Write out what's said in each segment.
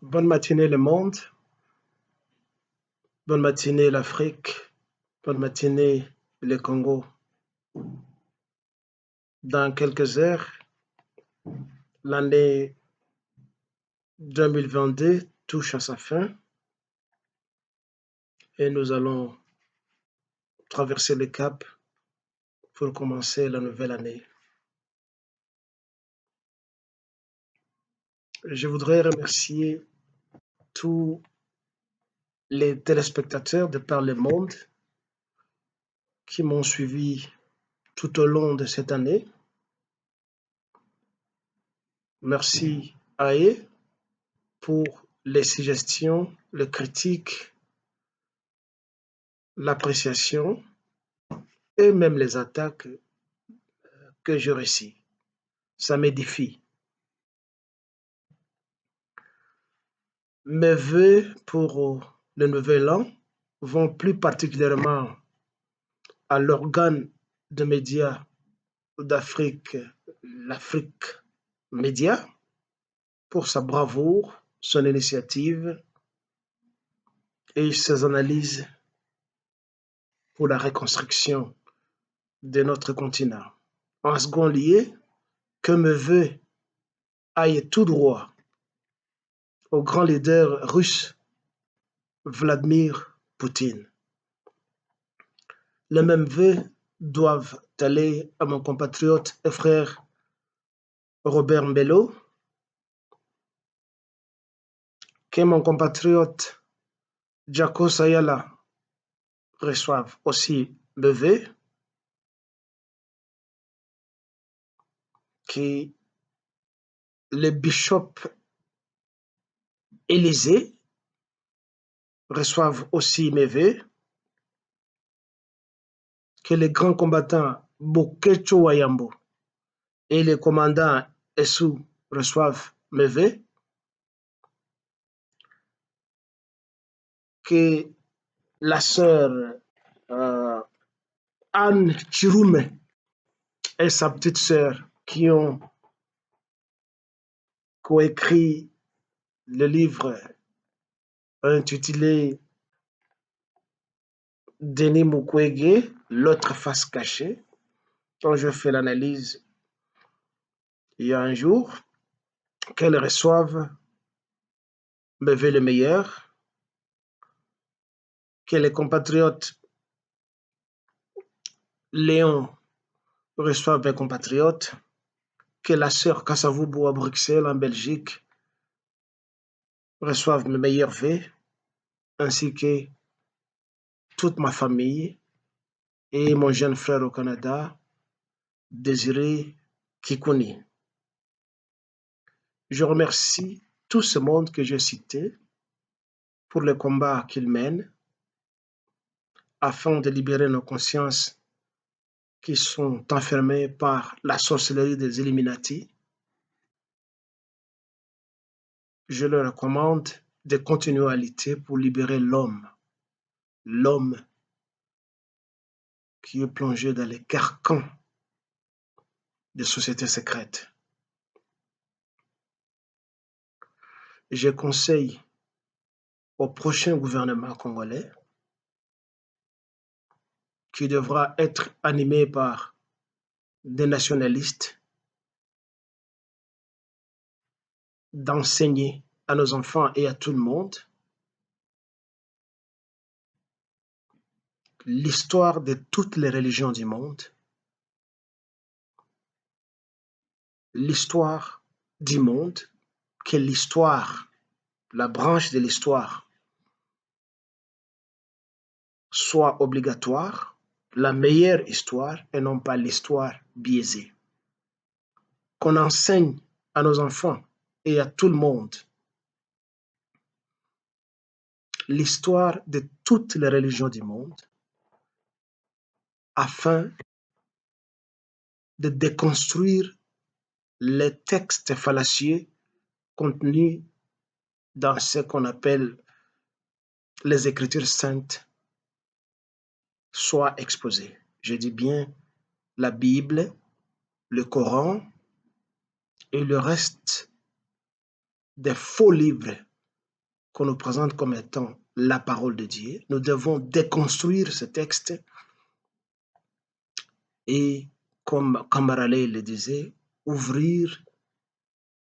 Bonne matinée le monde, bonne matinée l'Afrique, bonne matinée le Congo. Dans quelques heures, l'année 2022 touche à sa fin et nous allons traverser le cap pour commencer la nouvelle année. Je voudrais remercier tous les téléspectateurs de par le monde qui m'ont suivi tout au long de cette année. Merci à eux pour les suggestions, les critiques, l'appréciation et même les attaques que je réussis. Ça m'édifie. Mes vœux pour le nouvel an vont plus particulièrement à l'organe de médias d'Afrique, l'Afrique Média, pour sa bravoure, son initiative et ses analyses pour la reconstruction de notre continent. En second lieu, que mes vœux aillent tout droit au grand leader russe Vladimir Poutine. Les mêmes vœux doivent aller à mon compatriote et frère Robert Mbello, que mon compatriote Jaco Sayala reçoive aussi mes vœux, que le bishop Élysée reçoive aussi mes vœux, que les grands combattants Bokecho Wayambo et le commandant Essou reçoivent mes vœux, que la sœur Anne Chiroume et sa petite sœur qui ont coécrit le livre intitulé Denis Mukwege, l'autre face cachée, dont je fais l'analyse il y a un jour, qu'elles reçoivent mes vœux les meilleurs, que les compatriotes Léon reçoivent mes compatriotes, que la sœur Kassavoubou à Bruxelles, en Belgique, reçoivent mes meilleurs vœux, ainsi que toute ma famille et mon jeune frère au Canada, Désiré Kikouni. Je remercie tout ce monde que j'ai cité pour le combat qu'il mène afin de libérer nos consciences qui sont enfermées par la sorcellerie des Illuminati. Je leur recommande de continuer à lutter pour libérer l'homme qui est plongé dans les carcans des sociétés secrètes. Je conseille au prochain gouvernement congolais, qui devra être animé par des nationalistes, d'enseigner à nos enfants et à tout le monde l'histoire de toutes les religions du monde, l'histoire du monde, que l'histoire, la branche de l'histoire, soit obligatoire, la meilleure histoire et non pas l'histoire biaisée. Qu'on enseigne à nos enfants et à tout le monde l'histoire de toutes les religions du monde afin de déconstruire les textes fallacieux contenus dans ce qu'on appelle les Écritures saintes soient exposés. Je dis bien la Bible, le Coran et le reste des faux livres qu'on nous présente comme étant la parole de Dieu. Nous devons déconstruire ce texte et, comme Camaralé le disait, ouvrir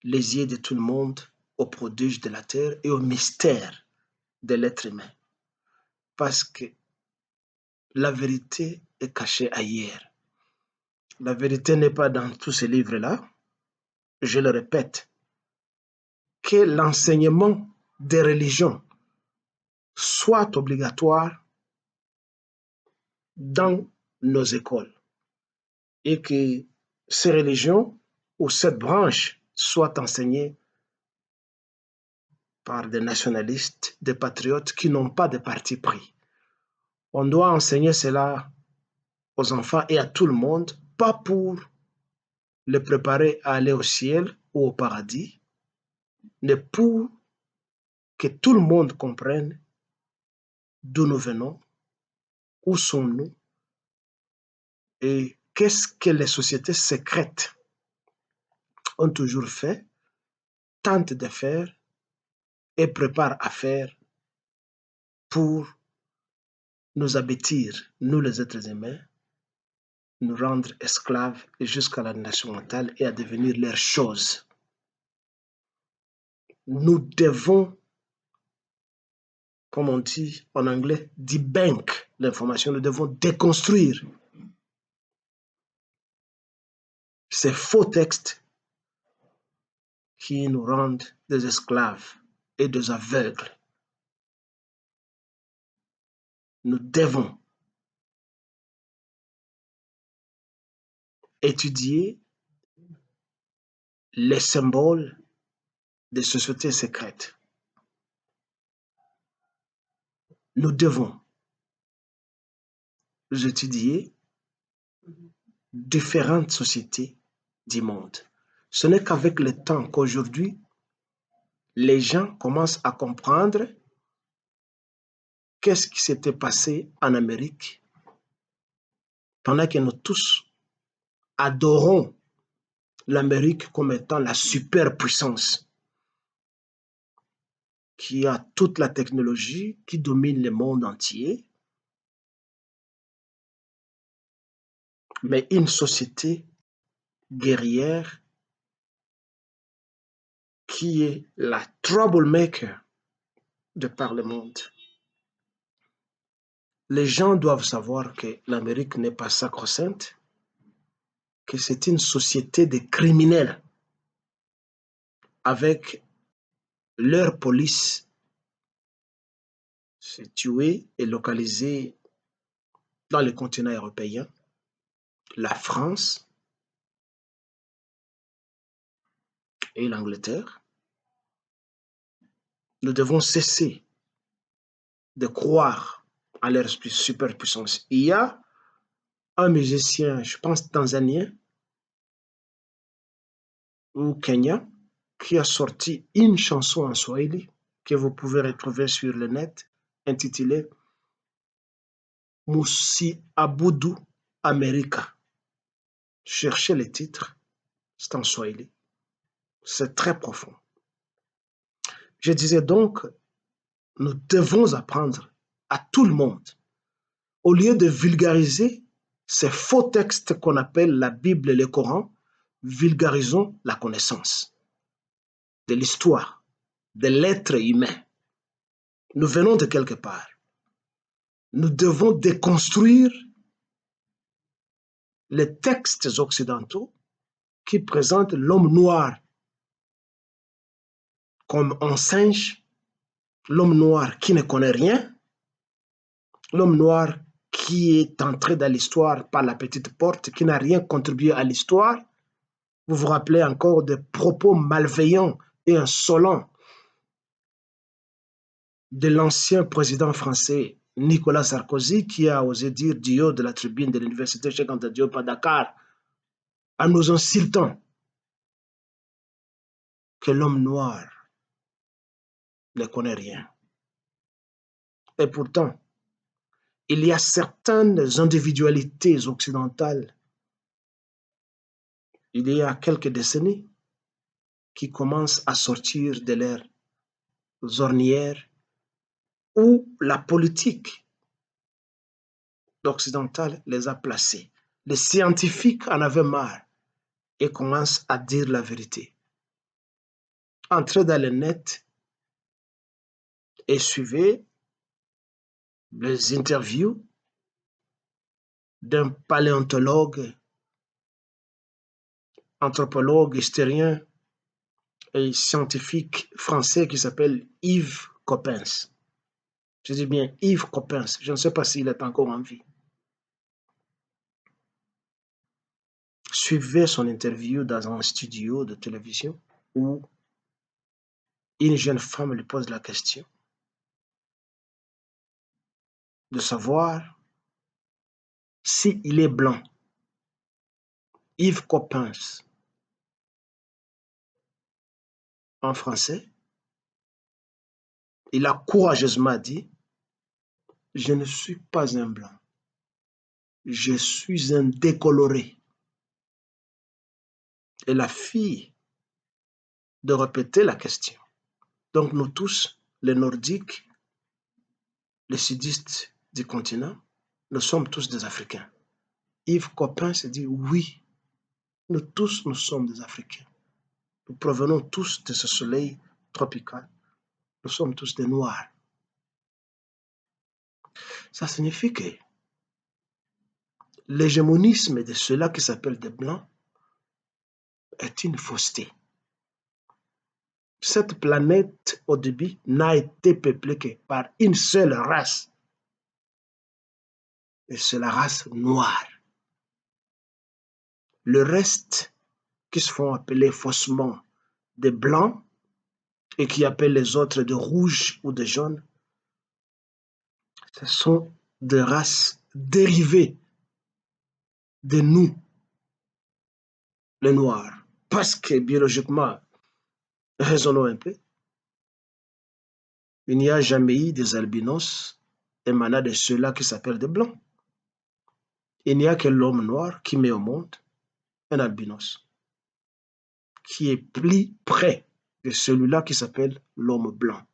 les yeux de tout le monde aux prodiges de la terre et au mystère de l'être humain. Parce que la vérité est cachée ailleurs. La vérité n'est pas dans tous ces livres-là. Je le répète, que l'enseignement des religions soit obligatoire dans nos écoles et que ces religions ou cette branche soit enseignée par des nationalistes, des patriotes qui n'ont pas de parti pris. On doit enseigner cela aux enfants et à tout le monde, pas pour les préparer à aller au ciel ou au paradis, mais pour que tout le monde comprenne d'où nous venons, où sommes-nous et qu'est-ce que les sociétés secrètes ont toujours fait, tentent de faire et préparent à faire pour nous abêtir, nous les êtres humains, nous rendre esclaves jusqu'à la nation mentale et à devenir leurs choses. Nous devons, comme on dit en anglais, debunk l'information. Nous devons déconstruire ces faux textes qui nous rendent des esclaves et des aveugles. Nous devons étudier les symboles des sociétés secrètes. Nous devons étudier différentes sociétés du monde. Ce n'est qu'avec le temps qu'aujourd'hui, les gens commencent à comprendre qu'est-ce qui s'était passé en Amérique pendant que nous tous adorons l'Amérique comme étant la superpuissance qui a toute la technologie, qui domine le monde entier, mais une société guerrière qui est la troublemaker de par le monde. Les gens doivent savoir que l'Amérique n'est pas sacro-sainte, que c'est une société de criminels avec leur police située et localisée dans le continent européen, la France et l'Angleterre. Nous devons cesser de croire à leur superpuissance. Il y a un musicien, je pense tanzanien ou kenyan, qui a sorti une chanson en Swahili que vous pouvez retrouver sur le net, intitulée Musi Abudu America. Cherchez le titre, c'est en Swahili. C'est très profond. Je disais donc, nous devons apprendre à tout le monde, au lieu de vulgariser ces faux textes qu'on appelle la Bible et le Coran, vulgarisons la connaissance de l'histoire, de l'être humain. Nous venons de quelque part. Nous devons déconstruire les textes occidentaux qui présentent l'homme noir comme un singe, l'homme noir qui ne connaît rien, l'homme noir qui est entré dans l'histoire par la petite porte, qui n'a rien contribué à l'histoire. Vous vous rappelez encore des propos malveillants et insolents de l'ancien président français Nicolas Sarkozy, qui a osé dire du haut de la tribune de l'université Cheikh Anta Diop à Dakar, en nous insultant, que l'homme noir ne connaît rien. Et pourtant, il y a certaines individualités occidentales, il y a quelques décennies, qui commencent à sortir de leur ornières où la politique occidentale les a placés. Les scientifiques en avaient marre et commencent à dire la vérité. Entrez dans le net et suivez les interviews d'un paléontologue, anthropologue, historien et scientifique français qui s'appelle Yves Coppens. Je dis bien Yves Coppens, je ne sais pas s'il est encore en vie. Suivez son interview dans un studio de télévision où une jeune femme lui pose la question de savoir s'il est blanc. Yves Coppens, en français, il a courageusement dit « Je ne suis pas un blanc, je suis un décoloré ». Et la fille de répéter la question. Donc nous tous, les Nordiques, les sudistes du continent, nous sommes tous des Africains. Yves Coppens se dit oui, nous tous, nous sommes des Africains. Nous provenons tous de ce soleil tropical. Nous sommes tous des Noirs. Ça signifie que l'hégémonisme de ceux-là qui s'appellent des Blancs est une fausseté. Cette planète, au début, n'a été peuplée que par une seule race. Et c'est la race noire. Le reste, qui se font appeler faussement des Blancs et qui appellent les autres de rouges ou de jaunes, ce sont des races dérivées de nous, les Noirs. Parce que biologiquement, raisonnons un peu, il n'y a jamais eu des albinos émanant de ceux-là qui s'appellent des Blancs. Il n'y a que l'homme noir qui met au monde un albinos, qui est plus près de celui-là qui s'appelle l'homme blanc.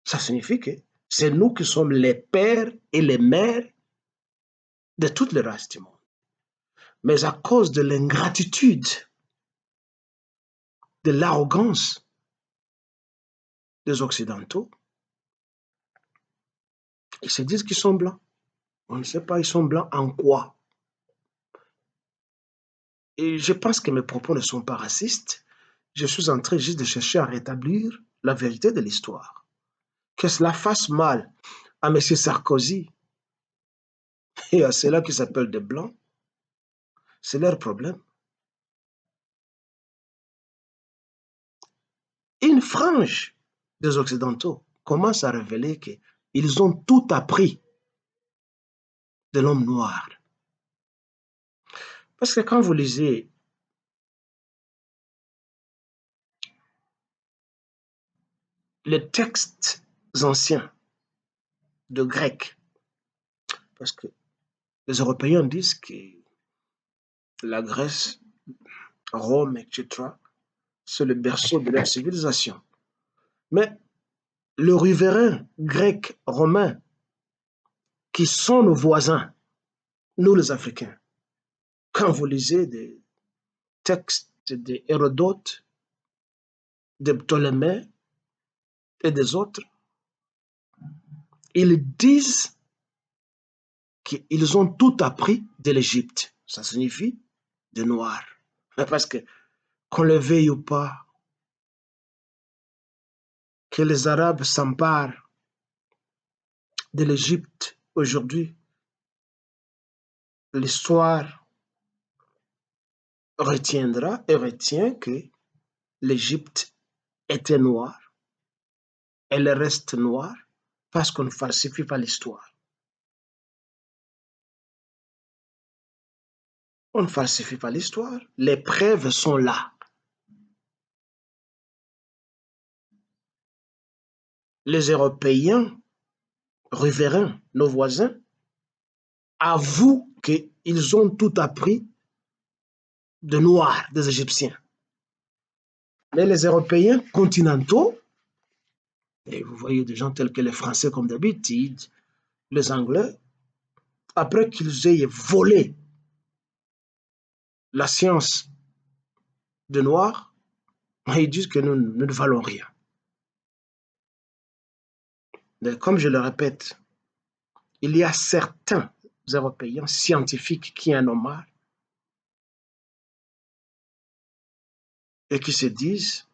Ça signifie que c'est nous qui sommes les pères et les mères de toutes les races du monde. Mais à cause de l'ingratitude, de l'arrogance des Occidentaux, ils se disent qu'ils sont blancs. On ne sait pas, ils sont blancs en quoi. Et je pense que mes propos ne sont pas racistes. Je suis en train juste de chercher à rétablir la vérité de l'histoire. Que cela fasse mal à M. Sarkozy et à ceux-là qui s'appellent des Blancs, c'est leur problème. Une frange des Occidentaux commence à révéler qu'ils ont tout appris de l'homme noir. Parce que quand vous lisez les textes anciens de grec, parce que les Européens disent que la Grèce, Rome, etc., c'est le berceau de leur civilisation. Mais le riverain grec, romain, qui sont nos voisins, nous les Africains, quand vous lisez des textes d'Hérodote, de Ptolémée et des autres, ils disent qu'ils ont tout appris de l'Égypte. Ça signifie de noir. Parce que, qu'on le veuille ou pas, que les Arabes s'emparent de l'Égypte aujourd'hui, l'histoire retiendra et retient que l'Égypte était noire. Elle reste noire parce qu'on ne falsifie pas l'histoire. On ne falsifie pas l'histoire. Les preuves sont là. Les Européens riverains, nos voisins, avouent qu'ils ont tout appris de noirs, des Égyptiens. Mais les Européens continentaux, et vous voyez des gens tels que les Français comme d'habitude, les Anglais, après qu'ils aient volé la science de noir, ils disent que nous ne valons rien. Mais comme je le répète, il y a certains Européens scientifiques qui en ont marre et qui se disent,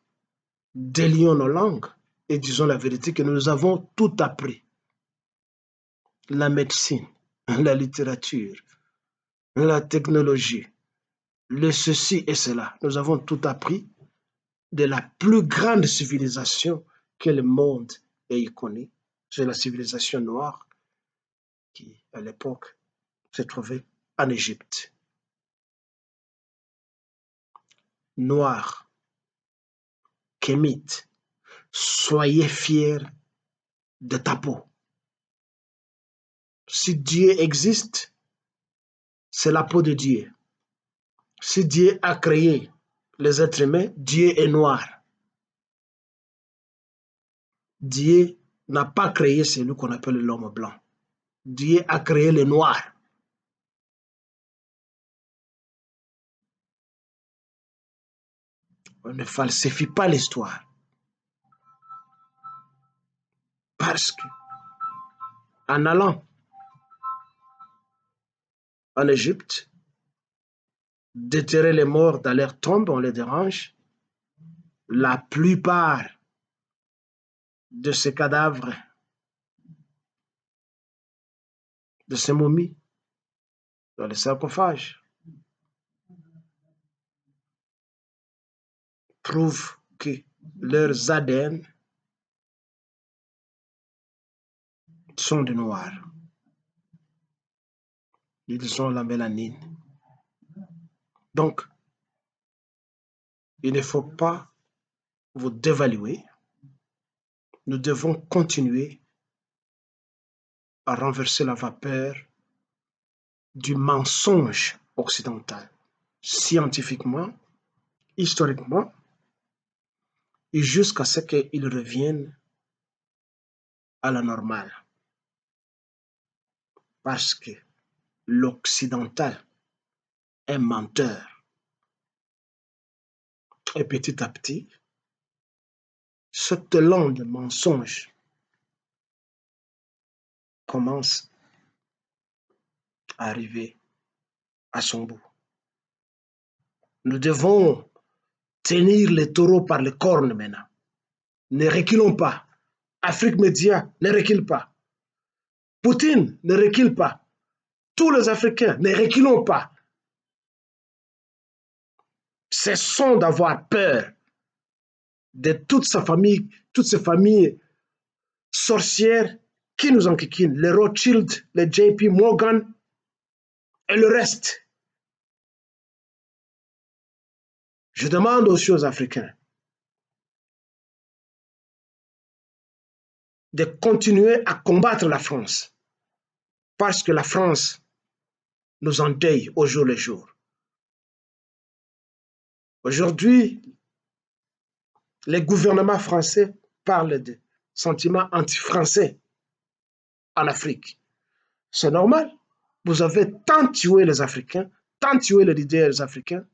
délions nos langues et disons la vérité que nous avons tout appris. La médecine, la littérature, la technologie, le ceci et cela. Nous avons tout appris de la plus grande civilisation que le monde ait connue. C'est la civilisation noire qui, à l'époque, se trouvait en Égypte. Noirs, kémites, soyez fiers de ta peau. Si Dieu existe, c'est la peau de Dieu. Si Dieu a créé les êtres humains, Dieu est noir. Dieu n'a pas créé celui qu'on appelle l'homme blanc. Dieu a créé le noir. On ne falsifie pas l'histoire. Parce que, en allant en Égypte, déterrer les morts dans leur tombe, on les dérange. La plupart de ces cadavres, de ces momies, dans les sarcophages, prouvent que leurs ADN sont de noirs. Ils ont la mélanine. Donc, il ne faut pas vous dévaluer. Nous devons continuer à renverser la vapeur du mensonge occidental, scientifiquement, historiquement, et jusqu'à ce qu'il revienne à la normale. Parce que l'occidental est menteur. Et petit à petit, cette langue de mensonge commence à arriver à son bout. Nous devons tenir les taureaux par les cornes maintenant. Ne reculons pas. Afrique Média ne recule pas. Poutine ne recule pas. Tous les Africains ne reculons pas. Cessons d'avoir peur de toute sa famille, toutes ces familles sorcières qui nous enquiquinent, les Rothschild, les JP Morgan et le reste. Je demande aussi aux Africains de continuer à combattre la France parce que la France nous endeuille au jour le jour. Aujourd'hui, les gouvernements français parlent de sentiments anti-français en Afrique. C'est normal. Vous avez tant tué les Africains, tant tué les leaders africains.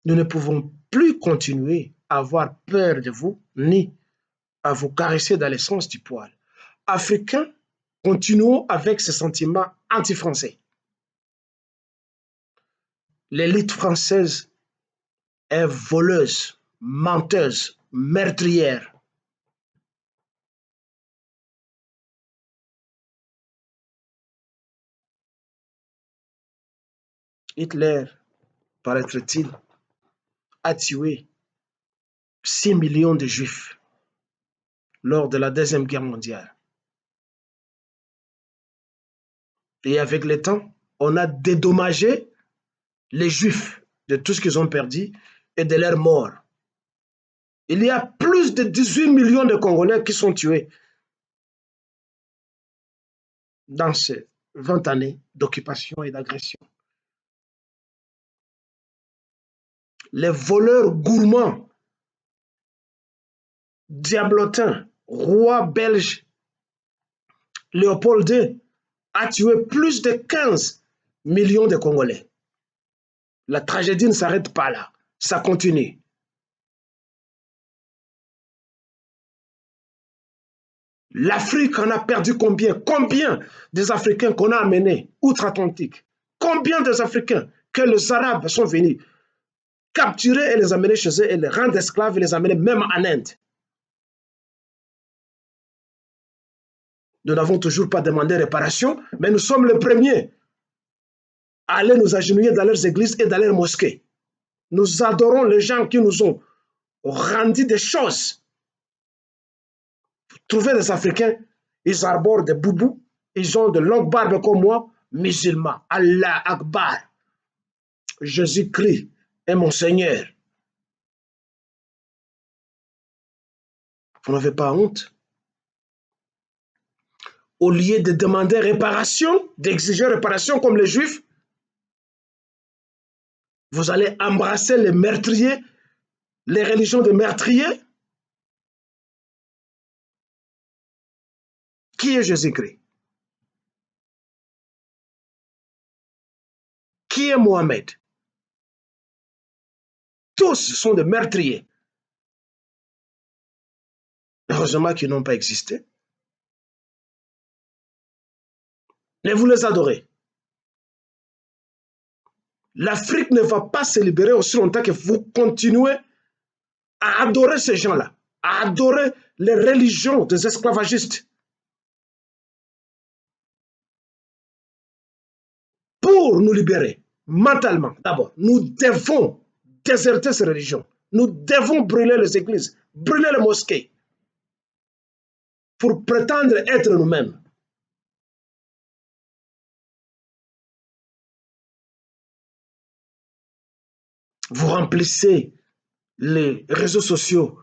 Nous ne pouvons plus continuer à avoir peur de vous, ni à vous caresser dans le sens du poil. Africains, continuons avec ces sentiments anti-français. L'élite française est voleuse, menteuse, meurtrière. Hitler, paraît-il, a tué 6 millions de Juifs lors de la Deuxième Guerre mondiale. Et avec le temps, on a dédommagé les Juifs de tout ce qu'ils ont perdu et de leur mort. Il y a plus de 18 millions de Congolais qui sont tués dans ces 20 années d'occupation et d'agression. les voleurs gourmands, Diablotin, roi belge, Léopold II, a tué plus de 15 millions de Congolais. La tragédie ne s'arrête pas là, ça continue. L'Afrique en a perdu combien? Combien des Africains qu'on a amenés outre-Atlantique? Combien des Africains que les Arabes sont venus capturer et les amener chez eux et les rendre esclaves et les amener même en Inde? Nous n'avons toujours pas demandé réparation, mais nous sommes les premiers à aller nous agenouiller dans leurs églises et dans leurs mosquées. Nous adorons les gens qui nous ont rendu des choses. Vous trouvez des Africains, ils arborent des boubous, ils ont de longues barbes comme moi, musulmans. Allah Akbar. Jésus-Christ est mon Seigneur. Vous n'avez pas honte? Au lieu de demander réparation, d'exiger réparation comme les Juifs, vous allez embrasser les meurtriers, les religions de meurtriers. Qui est Jésus-Christ? Qui est Mohamed? Tous sont des meurtriers. Heureusement qu'ils n'ont pas existé. Mais vous les adorez. L'Afrique ne va pas se libérer aussi longtemps que vous continuez à adorer ces gens-là, à adorer les religions des esclavagistes. Pour nous libérer mentalement, d'abord, nous devons déserter ces religions. Nous devons brûler les églises, brûler les mosquées, pour prétendre être nous-mêmes. Vous remplissez les réseaux sociaux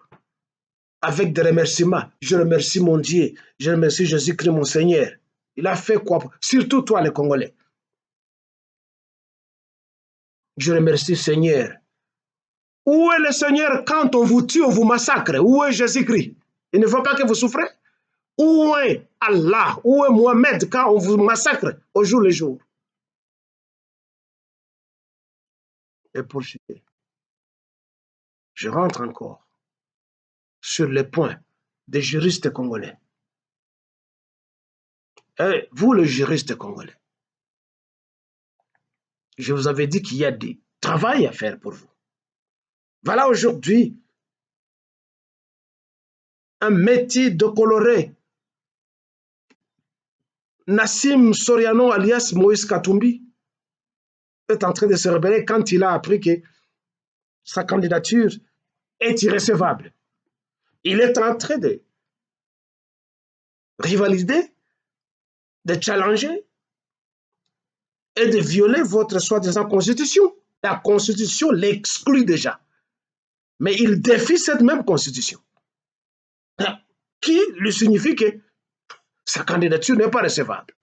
avec des remerciements. Je remercie mon Dieu, je remercie Jésus-Christ, mon Seigneur. Il a fait quoi? Surtout toi, les Congolais. Je remercie Seigneur. Où est le Seigneur quand on vous tue, on vous massacre? Où est Jésus-Christ? Il ne faut pas que vous souffrez. Où est Allah? Où est Mohamed quand on vous massacre au jour le jour? Et pour finir, je rentre encore sur les points des juristes congolais. Et vous, les juristes congolais, je vous avais dit qu'il y a du travail à faire pour vous. Voilà aujourd'hui un métier de coloré. Nassim Soriano, alias Moïse Katumbi, est en train de se rebeller quand il a appris que sa candidature est irrecevable. Il est en train de rivaliser, de challenger et de violer votre soi-disant constitution. La constitution l'exclut déjà. Mais il défie cette même constitution, qui lui signifie que sa candidature n'est pas recevable.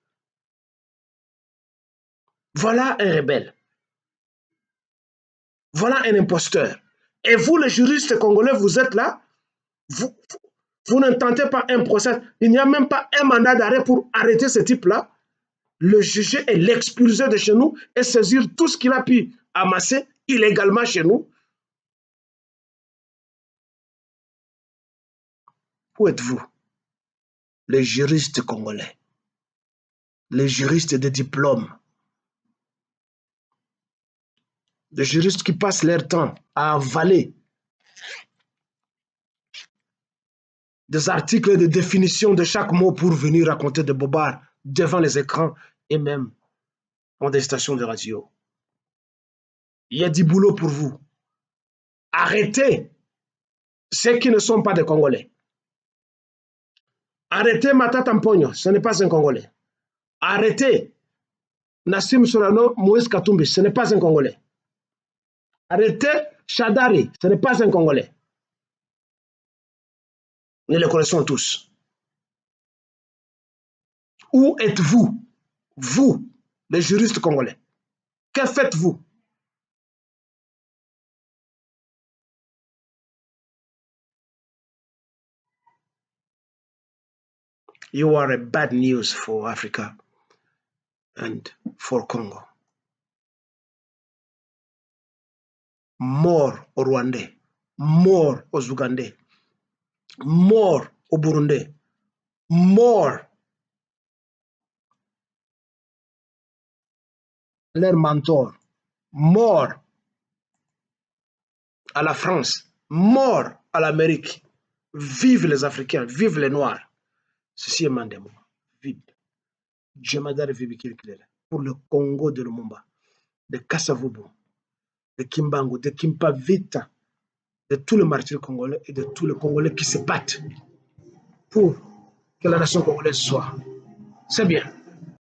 Voilà un rebelle. Voilà un imposteur. Et vous, les juristes congolais, vous êtes là, vous ne tentez pas un procès. Il n'y a même pas un mandat d'arrêt pour arrêter ce type-là, le juger et l'expulser de chez nous et saisir tout ce qu'il a pu amasser illégalement chez nous. Où êtes-vous, les juristes congolais, les juristes de diplôme, les juristes qui passent leur temps à avaler des articles de définition de chaque mot pour venir raconter des bobards devant les écrans et même dans des stations de radio? Il y a du boulot pour vous. Arrêtez ceux qui ne sont pas des Congolais. Arrêtez Matata Mponyo, ce n'est pas un Congolais. Arrêtez Nassim Sorano, Moïse Katumbi, ce n'est pas un Congolais. Arrêtez Shadari, ce n'est pas un Congolais. Nous les connaissons tous. Où êtes-vous, vous, les juristes congolais? Que faites-vous? You are a bad news for Africa and for Congo. Mort aux Rwandais, mort aux Ougandais, mort aux Burundais, mort leur mentor, mort à la France, mort à l'Amérique. Vive les Africains, vive les Noirs. Ceci est Mandemo. Vive. Jemadar Vibikirikilele. Pour le Congo de Lumumba, de Kassavubu, de Kimbangu, de Kimpavita, de tous les martyrs congolais et de tous les Congolais qui se battent pour que la nation congolaise soit. C'est bien.